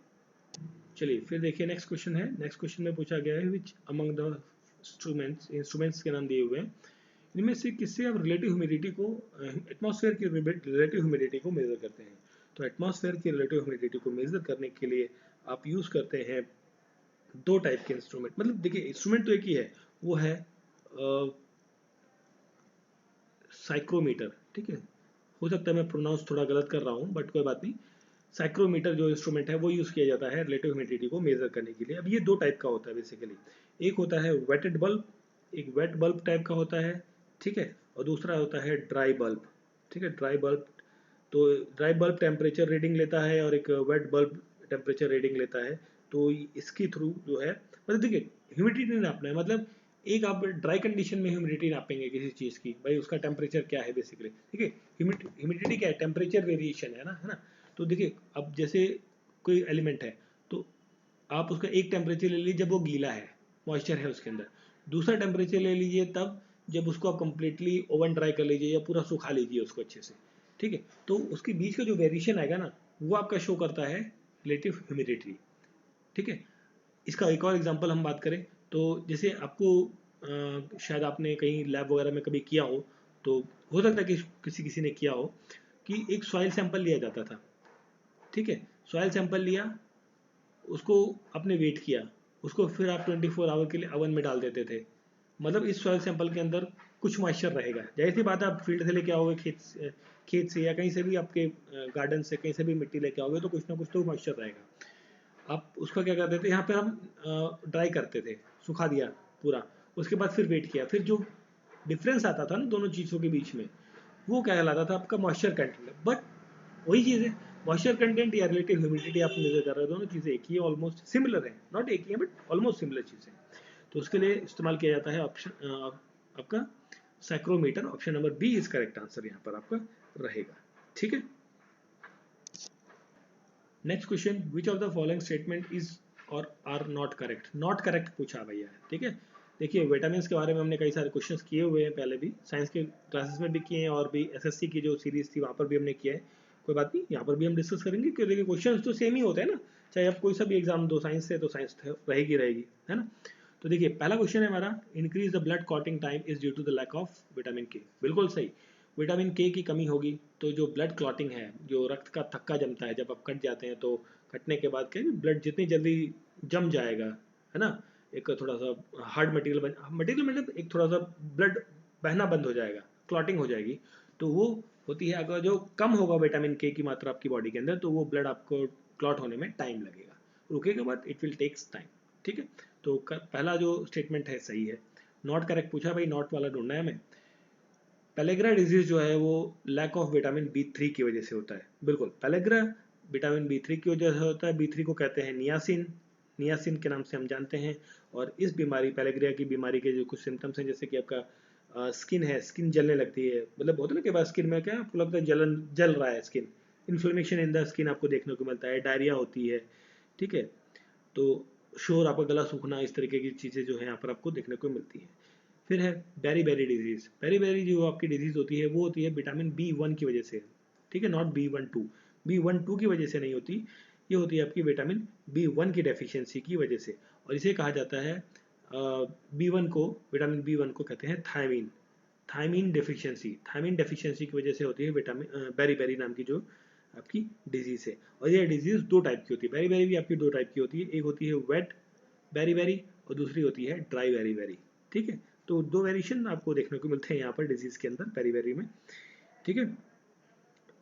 चलिए फिर देखिए नेक्स्ट क्वेश्चन है। नेक्स्ट क्वेश्चन में पूछा गया है विच अमंग द इंस्ट्रूमेंट्स के नाम दिए हुए हैं, इनमें से किससे आप रिलेटिव ह्यूमिडिटी को, एटमॉस्फेयर की रिलेटिव ह्यूमिडिटी को मेजर करते हैं। तो एटमॉस्फेयर की रिलेटिव ह्यूमिडिटी को मेजर करने के लिए आप यूज करते हैं दो टाइप के इंस्ट्रूमेंट, मतलब देखिए इंस्ट्रूमेंट तो एक ही है, वो है साइक्रोमीटर। ठीक है, हो सकता है मैं प्रोनाउंस थोड़ा गलत कर रहा हूँ, बट कोई बात नहीं। साइक्रोमीटर जो इंस्ट्रूमेंट है वो यूज़ किया जाता है रिलेटिव ह्यूमिडिटी को मेजर करने के लिए। अब ये दो टाइप का होता है बेसिकली, एक होता है वेटेड बल्ब, एक वेट बल्ब टाइप का होता है, ठीक है, और दूसरा होता है ड्राई बल्ब। ठीक है, ड्राई बल्ब, तो ड्राई बल्ब टेम्परेचर रीडिंग लेता है और एक वेट बल्ब टेम्परेचर रीडिंग लेता है। तो इसके थ्रू जो है, मतलब देखिए ह्यूमिडिटी नापना है, मतलब एक आप ड्राई कंडीशन में ह्यूमिडिटी नापेंगे किसी चीज़ की, भाई उसका टेम्परेचर क्या है बेसिकली। ठीक है, ह्यूमिडिटी क्या है, टेम्परेचर वेरिएशन है ना। तो देखिए अब जैसे कोई एलिमेंट है तो आप उसका एक टेम्परेचर ले लीजिए जब वो गीला है, मॉइस्चर है उसके अंदर। दूसरा टेम्परेचर ले लीजिए तब जब उसको आप कंप्लीटली ओवन ड्राई कर लीजिए या पूरा सुखा लीजिए उसको अच्छे से, ठीक है। तो उसके बीच का जो वेरिएशन आएगा ना, वो आपका शो करता है रिलेटिव ह्यूमिडिटी, ठीक है। इसका एक और एग्जांपल हम बात करें तो जैसे आपको शायद आपने कहीं लैब वगैरह में कभी किया हो, तो हो सकता है कि किसी किसी ने किया हो कि एक सॉइल सैंपल लिया जाता था, ठीक है। सॉइल सैंपल लिया, उसको आपने वेट किया, उसको फिर आप 24 आवर के लिए ओवन में डाल देते थे। मतलब इस सॉइल सैंपल के अंदर कुछ मॉइस्चर रहेगा। जाहिर सी बात है, आप फील्ड से लेके आओगे, खेत से या कहीं से भी आपके गार्डन से कहीं से भी मिट्टी लेके आओगे तो कुछ ना कुछ तो मॉइस्चर रहेगा। आप उसका क्या करते थे, यहाँ पे हम ड्राई करते थे, सुखा दिया पूरा, उसके बाद फिर वेट किया, फिर जो डिफरेंस आता था ना दोनों चीज़ों के बीच में, वो क्या कहलाता था आपका मॉइस्चर कंटेंट। बट वही चीज़ है, मॉइस्चर कंटेंट या रिलेटिव ह्यूमिडिटी आप मेजर कर रहे हो, दोनों चीज़ें एक ही है, ऑलमोस्ट सिमिलर है, नॉट एक ही है बट ऑलमोस्ट सिमिलर चीज़ें। तो उसके लिए इस्तेमाल किया जाता है ऑप्शन आपका psychrometer. Option number B is correct answer यहाँ पर आपका रहेगा, ठीक है। Next question, which of the following statement is or are not correct. Not correct पूछा भैया, ठीक है। देखिए विटामिन के बारे में हमने कई सारे क्वेश्चंस किए हुए हैं, पहले भी साइंस के क्लासेस में भी किए हैं और भी एसएससी की जो सीरीज थी वहाँ पर भी हमने किया है। कोई बात नहीं, यहाँ पर भी हम डिस्कस करेंगे क्योंकि क्वेश्चन तो सेम ही होते हैं ना, चाहे आप कोई सा भी एग्जाम दो साइंस से, तो साइंस रहेगी रहेगी, है ना। तो देखिए पहला क्वेश्चन है हमारा, increase the blood clotting time is due to the lack of vitamin K. बिल्कुल सही, विटामिन के की कमी होगी तो जो ब्लड क्लॉटिंग है, जो रक्त का थक्का जमता है जब आप कट जाते हैं, तो कटने के बाद क्या ब्लड जितनी जल्दी जम जाएगा, है ना, एक थोड़ा सा हार्ड मटेरियल मतलब एक थोड़ा सा ब्लड बहना बंद हो जाएगा, क्लॉटिंग हो जाएगी, तो वो होती है। अगर जो कम होगा विटामिन के की मात्रा आपकी बॉडी के अंदर, तो वो ब्लड आपको क्लॉट होने में टाइम लगेगा, रुकेगा but it will takes time, ठीक है। तो पहला जो स्टेटमेंट है सही है। नॉट करेक्ट पूछा भाई, नॉट वाला ढूंढना है हमें। पेलेग्रा डिजीज जो है वो लैक ऑफ विटामिन बी3 की वजह से होता है। बिल्कुल, पेलेग्रा विटामिन बी3 की वजह से होता है। बी3 को कहते हैं नियासिन, नियासिन के नाम से हम जानते हैं। और इस बीमारी, पेलेग्रिया की बीमारी के जो कुछ सिम्टम्स हैं, जैसे कि आपका स्किन है, स्किन जलने लगती है, मतलब होता है ना कि बाद स्किन में क्या आपको लगता है जलन जल रहा है, skin inflammation in the skin आपको देखने को मिलता है, डायरिया होती है, ठीक है। तो शोर, आपका गला सूखना, इस तरीके की चीज़ें जो है यहाँ पर आपको देखने को मिलती हैं। फिर है beriberi disease. Beriberi जो आपकी डिजीज होती है वो होती है विटामिन बी1 की वजह से, ठीक है, नॉट बी12। बी12 की वजह से नहीं होती, ये होती है आपकी विटामिन बी1 की डेफिशिएंसी की वजह से। और इसे कहा जाता है बी1 को, विटामिन बी1 को कहते हैं thiamine, thiamine deficiency. Thiamine deficiency की वजह से होती है विटामिन बेरी बेरी नाम की जो आपकी डिजीज है। और ये डिजीज दो टाइप की होती है, बेरी बेरी भी आपकी दो टाइप की होती है, एक होती है वेट बेरी बेरी और दूसरी होती है ड्राई बेरी बेरी, ठीक है। तो दो वेरिएशन आपको देखने को मिलते हैं यहाँ पर डिजीज के अंदर, बेरी बेरी में, ठीक है।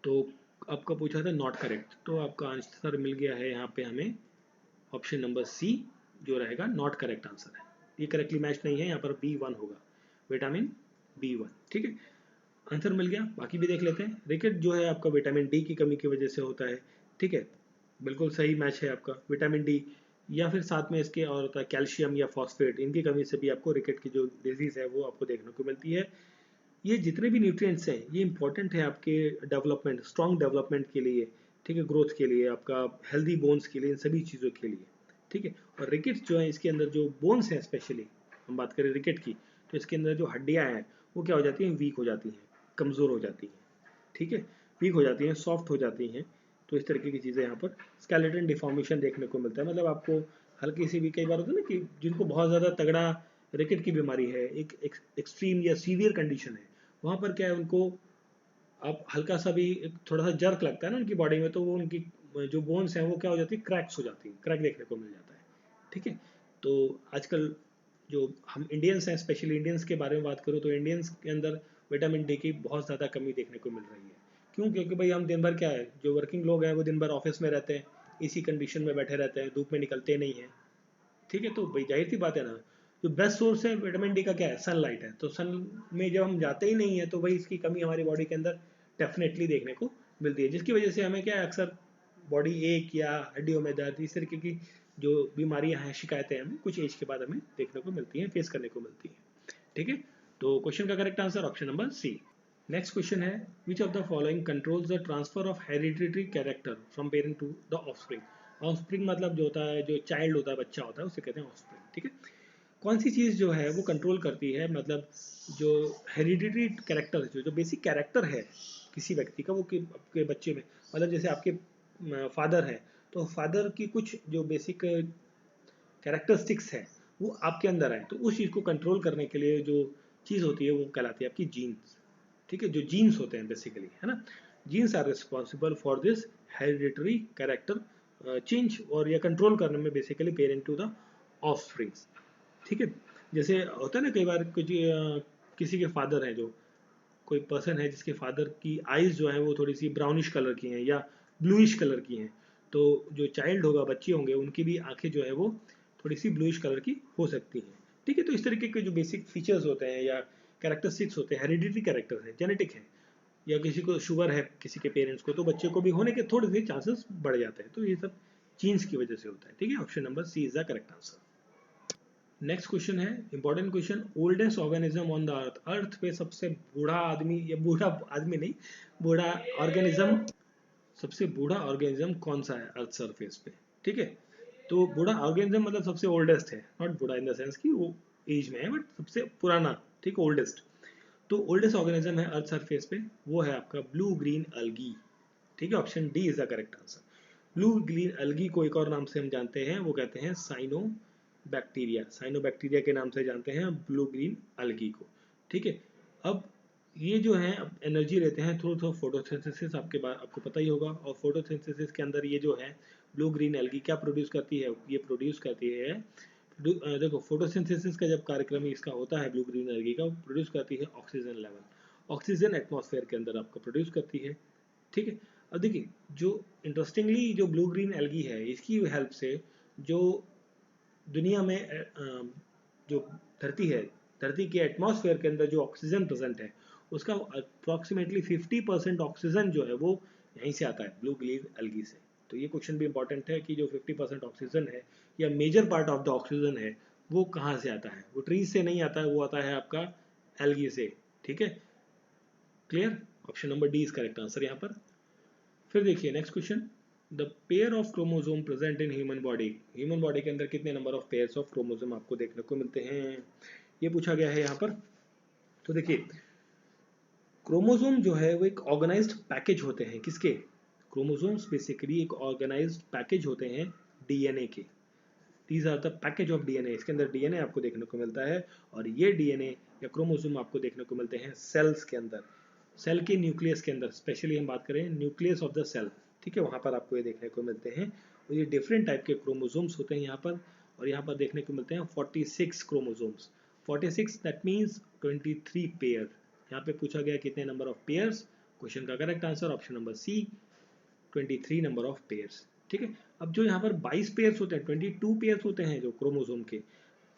तो आपका पूछा था नॉट करेक्ट, तो आपका आंसर मिल गया है यहाँ पे हमें, ऑप्शन नंबर सी जो रहेगा नॉट करेक्ट आंसर है। ये करेक्टली मैच नहीं है, यहाँ पर बी1 होगा, विटामिन बी1, ठीक है। आंसर मिल गया, बाकी भी देख लेते हैं। रिकेट जो है आपका विटामिन डी की कमी की वजह से होता है, ठीक है, बिल्कुल सही मैच है आपका, विटामिन डी। या फिर साथ में इसके और होता है कैल्शियम या फॉस्फेट, इनकी कमी से भी आपको रिकेट की जो डिजीज है वो आपको देखने को मिलती है। ये जितने भी न्यूट्रिएंट्स हैं ये इंपॉर्टेंट है आपके डेवलपमेंट, स्ट्रॉन्ग डेवलपमेंट के लिए, ठीक है, ग्रोथ के लिए, आपका हेल्दी बोन्स के लिए, इन सभी चीज़ों के लिए, ठीक है। और रिकेट्स जो है इसके अंदर जो बोन्स हैं, स्पेशली हम बात करें रिकेट की, तो इसके अंदर जो हड्डियाँ हैं वो क्या हो जाती हैं, वीक हो जाती हैं, कमज़ोर हो जाती हैं, ठीक है, वीक हो जाती हैं, सॉफ्ट हो जाती हैं। तो इस तरीके की चीज़ें यहाँ पर स्केलेटन डिफॉर्मेशन देखने को मिलता है। मतलब आपको हल्की सी भी, कई बार होता है ना कि जिनको बहुत ज़्यादा तगड़ा रिकेट की बीमारी है, एक एक्सट्रीम या सीवियर कंडीशन है, वहाँ पर क्या है, उनको आप हल्का सा भी थोड़ा सा जर्क लगता है ना उनकी बॉडी में, तो वो उनकी जो बोन्स हैं वो क्या हो जाती है, क्रैक्स हो जाती है, क्रैक देखने को मिल जाता है, ठीक है। तो आजकल जो हम इंडियंस हैं, स्पेशली इंडियंस के बारे में बात करूँ तो इंडियंस के अंदर विटामिन डी की बहुत ज़्यादा कमी देखने को मिल रही है। क्यों? क्योंकि भाई हम दिन भर क्या है, जो वर्किंग लोग हैं वो दिन भर ऑफिस में रहते हैं, इसी कंडीशन में बैठे रहते हैं, धूप में निकलते नहीं हैं, ठीक है। तो भाई जाहिर सी बात है ना, जो बेस्ट सोर्स है विटामिन डी का क्या है, सनलाइट है। तो सन में जब हम जाते ही नहीं है तो भाई इसकी कमी हमारी बॉडी के अंदर डेफिनेटली देखने को मिलती है, जिसकी वजह से हमें क्या है, अक्सर बॉडी एक या हड्डियों में दर्द, इस तरीके की जो बीमारियां हैं, शिकायतें हमें कुछ एज के बाद हमें देखने को मिलती हैं, फेस करने को मिलती हैं, ठीक है। तो क्वेश्चन का करेक्ट आंसर ऑप्शन नंबर सी। नेक्स्ट क्वेश्चन है, which of the following controls the transfer of hereditary character from parent to the offspring. Offspring मतलब जो होता है, जो चाइल्ड होता है, बच्चा होता है, उसे कहते हैं ऑफस्प्रिंग, ठीक है। कौन सी चीज़ जो है वो कंट्रोल करती है, मतलब जो हेरिडिटरी कैरेक्टर, जो बेसिक कैरेक्टर है किसी व्यक्ति का, वो आपके बच्चे में, मतलब जैसे आपके फादर है तो फादर की कुछ जो बेसिक कैरेक्टरिस्टिक्स है वो आपके अंदर है, तो उस चीज़ को कंट्रोल करने के लिए जो चीज़ होती है वो कहलाती है आपकी जीन्स। ठीक है, जो जीन्स होते हैं बेसिकली, है ना, genes are responsible for this hereditary character change, और या कंट्रोल करने में basically parent to the offsprings. ठीक है, जैसे होता है ना कई बार कुछ किसी के फादर हैं, जो कोई पर्सन है जिसके फादर की आईज जो है वो थोड़ी सी ब्राउनिश कलर की हैं या ब्लूइश कलर की हैं, तो जो चाइल्ड होगा, बच्चे होंगे, उनकी भी आंखें जो है वो थोड़ी सी ब्लूइश कलर की हो सकती हैं। ठीक है, तो इस तरीके के जो बेसिक फीचर्स होते हैं या कैरेक्टरिस्टिक्स होते हैं, हेरिडिटरी कैरेक्टर है, जेनेटिक है, या किसी को शुगर है किसी के पेरेंट्स को, तो बच्चे को भी होने के थोड़े से चांसेस बढ़ जाते हैं, तो ये सब जीन्स की वजह से होता है। ठीक है, option number C is the correct answer. Next question है important question, oldest organism on the earth, earth पे सबसे बूढ़ा आदमी, या बूढ़ा आदमी नहीं, बूढ़ा ऑर्गेनिज्म, सबसे बूढ़ा ऑर्गेनिज्म कौन सा है अर्थ सरफेस पे। ठीक है, तो बूढ़ा ऑर्गेनिज्म मतलब सबसे ओल्डेस्ट है, नॉट बूढ़ा इन द सेंस कि वो एज में है, बट सबसे पुराना। ठीक, ओल्डेस्ट, तो ओल्डेस्ट ऑर्गेनिज्म है अर्थ सरफेस पे, वो है आपका ब्लू ग्रीन अलगी। ठीक है, option D is the correct answer. Blue green अलगी को एक और नाम से हम जानते हैं, वो कहते हैं साइनो बैक्टीरिया, साइनो बैक्टीरिया के नाम से जानते हैं ब्लू ग्रीन अलगी को। ठीक है, अब ये जो है एनर्जी लेते हैं थ्रू थ्रू फोटोसिंथेसिस, आपको पता ही होगा, और फोटोसिंथेसिस के अंदर ये जो है ब्लू ग्रीन एल्गी क्या प्रोड्यूस करती है, ये प्रोड्यूस करती है देखो फोटोसिंथेसिस का जब कार्यक्रम इसका होता है ब्लू ग्रीन एल्गी का, प्रोड्यूस करती है ऑक्सीजन लेवल, ऑक्सीजन एटमॉस्फेयर के अंदर आपको प्रोड्यूस करती है। ठीक है, अब देखिए जो इंटरेस्टिंगली जो ब्लू ग्रीन एल्गी है, इसकी हेल्प से जो दुनिया में जो धरती है, धरती के एटमॉस्फेयर के अंदर जो ऑक्सीजन प्रेजेंट है, उसका अप्रॉक्सीमेटली 50% ऑक्सीजन जो है वो यहीं से आता है, ब्लू ग्रीन एल्गी से। तो ये क्वेश्चन भी इंपॉर्टेंट है कि जो 50% ऑक्सीजन है या major part of the oxygen है वो कहाँ से आता है, वो ट्रीज से नहीं आता है, वो आता है आपका एल्गी से। ठीक है, clear, option number D is correct answer यहाँ पर। फिर देखिए next question, the pair of chromosome present in human body, human body के अंदर कितने number of pairs of chromosome आपको देखने को मिलते हैं, ये पूछा गया है यहाँ पर। तो देखिए क्रोमोसोम जो है वो एक ऑर्गेनाइज्ड पैकेज होते हैं, किसके, क्रोमोसोम्स बेसिकली एक ऑर्गेनाइज्ड पैकेज होते हैं डीएनए के। These are the package of DNA, इसके अंदर डीएनए आपको देखने को मिलता है, और ये डीएनए या क्रोमोसोम आपको देखने को मिलते हैं सेल्स के अंदर, सेल के न्यूक्लियस के अंदर, स्पेशली हम बात करें न्यूक्लियस ऑफ द सेल। ठीक है, वहाँ पर आपको ये देखने को मिलते हैं, और ये डिफरेंट टाइप के क्रोमोसोम्स होते हैं यहाँ पर, और यहाँ पर देखने को मिलते हैं 46 क्रोमोसोम्स, 46 दैट मीन्स 23 पेयर। यहाँ पे पूछा गया कितने नंबर ऑफ पेयर्स, क्वेश्चन का correct answer option number c 23 number of pairs. ठीक है, अब जो यहाँ पर 22 पेयर्स होते हैं, 22 पेयर्स होते हैं जो क्रोमोसोम के,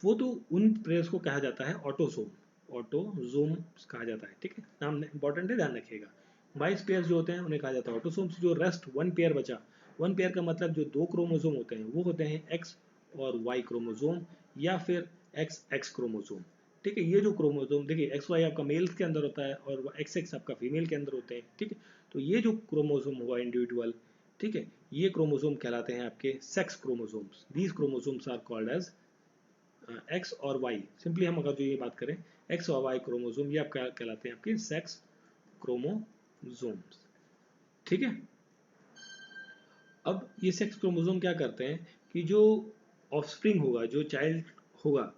वो तो उन पेयर्स को कहा जाता है ऑटोसोम, ऑटोजोम कहा जाता है। ठीक है, नाम इंपॉर्टेंट है, ध्यान रखिएगा। 22 पेयर्स जो होते हैं उन्हें कहा जाता है ऑटोसोम्स, जो रेस्ट वन पेयर बचा, वन पेयर का मतलब जो दो क्रोमोसोम होते हैं वो होते हैं एक्स और वाई क्रोमोसोम, या फिर एक्स एक्स क्रोमोसोम। ठीक है, ये जो क्रोमोसोम देखिए एक्स वाई आपका मेल के अंदर होता है और एक्स एक्स आपका फीमेल के अंदर होते हैं। ठीक है, तो ये जो क्रोमोसोम हुआ इंडिविजुअल, ठीक है, ये क्रोमोसोम कहलाते हैं आपके sex chromosomes, these chromosomes are called as X और वाई। सिंपली हम अगर जो ये बात करें एक्स और वाई क्रोमोसोम, ये आपका कहलाते हैं आपके सेक्स क्रोमोसोम्स। ठीक है, अब ये सेक्स क्रोमोसोम क्या करते हैं कि जो ऑफस्प्रिंग होगा, जो चाइल्ड होगा,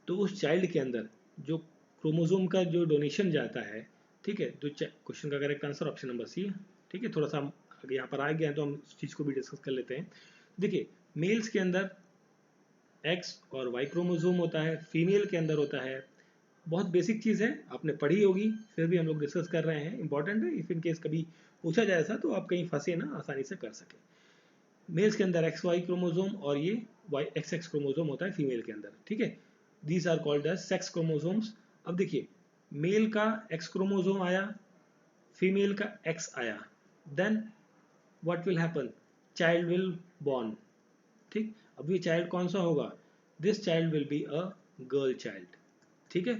तो उस चाइल्ड के अंदर जो क्रोमोसोम का जो डोनेशन जाता है, ठीक है, जो क्वेश्चन का correct answer option number c है। ठीक है, थोड़ा सा हम आगे यहाँ पर आ गए हैं तो हम इस चीज़ को भी डिस्कस कर लेते हैं। देखिए मेल्स के अंदर एक्स और वाई क्रोमोसोम होता है, फीमेल के अंदर होता है, बहुत बेसिक चीज़ है, आपने पढ़ी होगी, फिर भी हम लोग डिस्कस कर रहे हैं, इंपॉर्टेंट है, इफ इन केस कभी पूछा जाए ऐसा तो आप कहीं फंसे ना, आसानी से कर सके। मेल्स के अंदर एक्स वाई क्रोमोसोम और ये वाई एक्स एक्स क्रोमोसोम होता है फीमेल के अंदर। ठीक है, these are called as sex chromosomes. अब देखिए मेल का एक्स क्रोमोसोम आया, फीमेल का एक्स आया, then what will happen, child will born. ठीक, अब ये चाइल्ड कौन सा होगा, this child will be a girl child. ठीक है,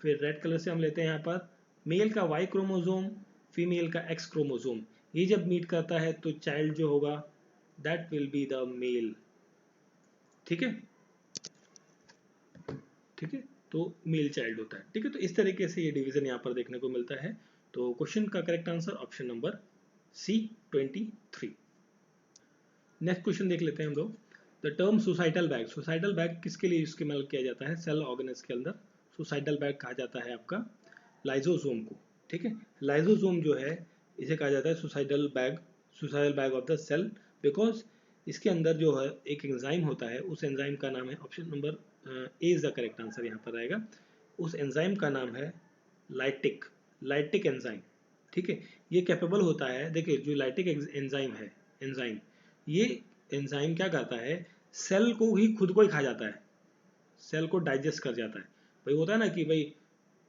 फिर रेड कलर से हम लेते हैं यहाँ पर मेल का वाई क्रोमोसोम, फीमेल का एक्स क्रोमोसोम, ये जब मीट करता है तो चाइल्ड जो होगा that will be the male. ठीक है, ठीक है, तो मेल चाइल्ड होता है। ठीक है, तो इस तरीके से ये डिवीजन यहाँ पर देखने को मिलता है। तो क्वेश्चन का correct answer option number c 23। Next question देख लेते हैं हम लोग। The term suicidal bag, suicidal bag किसके लिए इस्तेमाल किया जाता है सेल ऑर्गेनेल्स के अंदर? सुसाइडल बैग कहा जाता है आपका लाइजोसोम को। ठीक है, लाइजोसोम जो है इसे कहा जाता है suicidal bag of the cell, because इसके अंदर जो है एक एंजाइम होता है, उस एंजाइम का नाम है, option number A is the correct answer यहाँ पर आएगा। उस एंजाइम का नाम है लाइटिक एंजाइम। ठीक है, ये कैपेबल होता है, देखिए जो लाइटिक एंजाइम है, एंजाइम ये एंजाइम क्या करता है, सेल को ही खुद को ही खा जाता है, सेल को डाइजेस्ट कर जाता है। भाई होता है ना कि भाई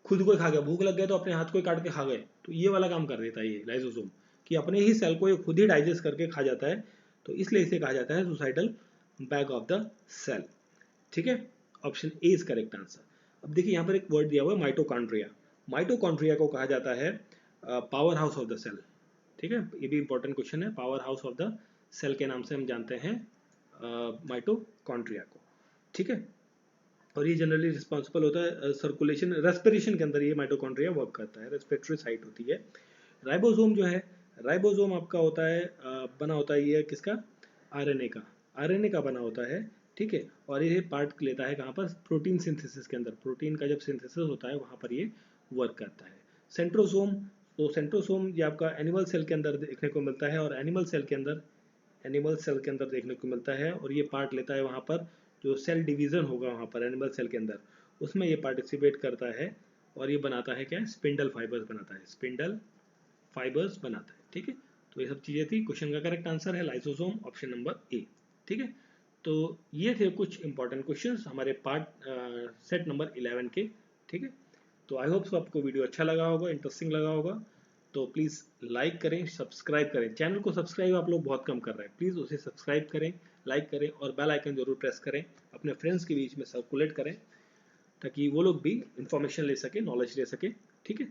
खुद को ही खा गया, भूख लग गया तो अपने हाथ को ही काट के खा गए, तो ये वाला काम कर देता है ये लाइसोसोम, कि अपने ही सेल को ये खुद ही डाइजेस्ट करके खा जाता है। तो इसलिए इसे कहा जाता है suicidal bag of the cell. ठीक है, option a is correct answer. अब देखिए यहाँ पर एक वर्ड दिया हुआ है माइटोकॉन्ड्रिया। माइटोकॉन्ड्रिया को कहा जाता है powerhouse of the cell. ठीक है, ये भी इंपॉर्टेंट क्वेश्चन है। Powerhouse of the cell के नाम से हम जानते हैं माइटोकॉन्ड्रिया को। ठीक है, और ये जनरली रिस्पॉन्सिबल होता है सर्कुलेशन, रेस्पिरेशन के अंदर ये माइटोकॉन्ड्रिया वर्क करता है, रेस्पिरेटरी साइट होती है। राइबोसोम जो है, राइबोसोम आपका होता है बना होता है ये किसका, आरएनए का, आरएनए का बना होता है। ठीक है, और ये पार्ट लेता है कहाँ पर, प्रोटीन सिंथेसिस के अंदर, प्रोटीन का जब सिंथेसिस होता है वहाँ पर ये वर्क करता है। सेंट्रोसोम, तो सेंट्रोसोम ये आपका एनिमल सेल के अंदर देखने को मिलता है, और एनिमल सेल के अंदर देखने को मिलता है, और ये पार्ट लेता है वहाँ पर जो सेल डिवीजन होगा वहाँ पर एनिमल सेल के अंदर, उसमें ये पार्टिसिपेट करता है, और ये बनाता है क्या, स्पिंडल फाइबर्स बनाता है, स्पिंडल फाइबर्स बनाता है। ठीक है, तो ये सब चीज़ें थी। क्वेश्चन का करेक्ट आंसर है लाइसोसोम, ऑप्शन नंबर ए। ठीक है, तो ये थे कुछ इंपॉर्टेंट क्वेश्चंस हमारे पार्ट सेट नंबर 11 के। ठीक है, तो आई होप सो आपको वीडियो अच्छा लगा होगा, इंटरेस्टिंग लगा होगा। तो प्लीज़ लाइक करें, सब्सक्राइब करें, चैनल को सब्सक्राइब आप लोग बहुत कम कर रहे हैं, प्लीज़ उसे सब्सक्राइब करें, लाइक करें, और बेल आइकन जरूर प्रेस करें, अपने फ्रेंड्स के बीच में सर्कुलेट करें, ताकि वो लोग भी इंफॉर्मेशन ले सके, नॉलेज ले सके। ठीक है,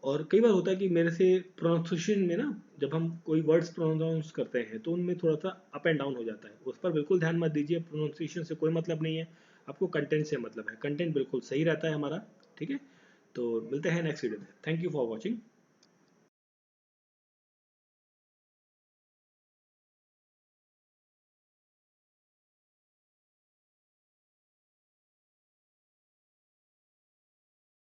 और कई बार होता है कि मेरे से प्रोनाउंसिएशन में ना, जब हम कोई वर्ड्स प्रोनाउंस करते हैं तो उनमें थोड़ा सा अप एंड डाउन हो जाता है, उस पर बिल्कुल ध्यान मत दीजिए, प्रोनाउंसिएशन से कोई मतलब नहीं है, आपको कंटेंट से मतलब है, कंटेंट बिल्कुल सही रहता है हमारा। ठीक है, तो मिलते हैं नेक्स्ट वीडियो में। Thank you for watching.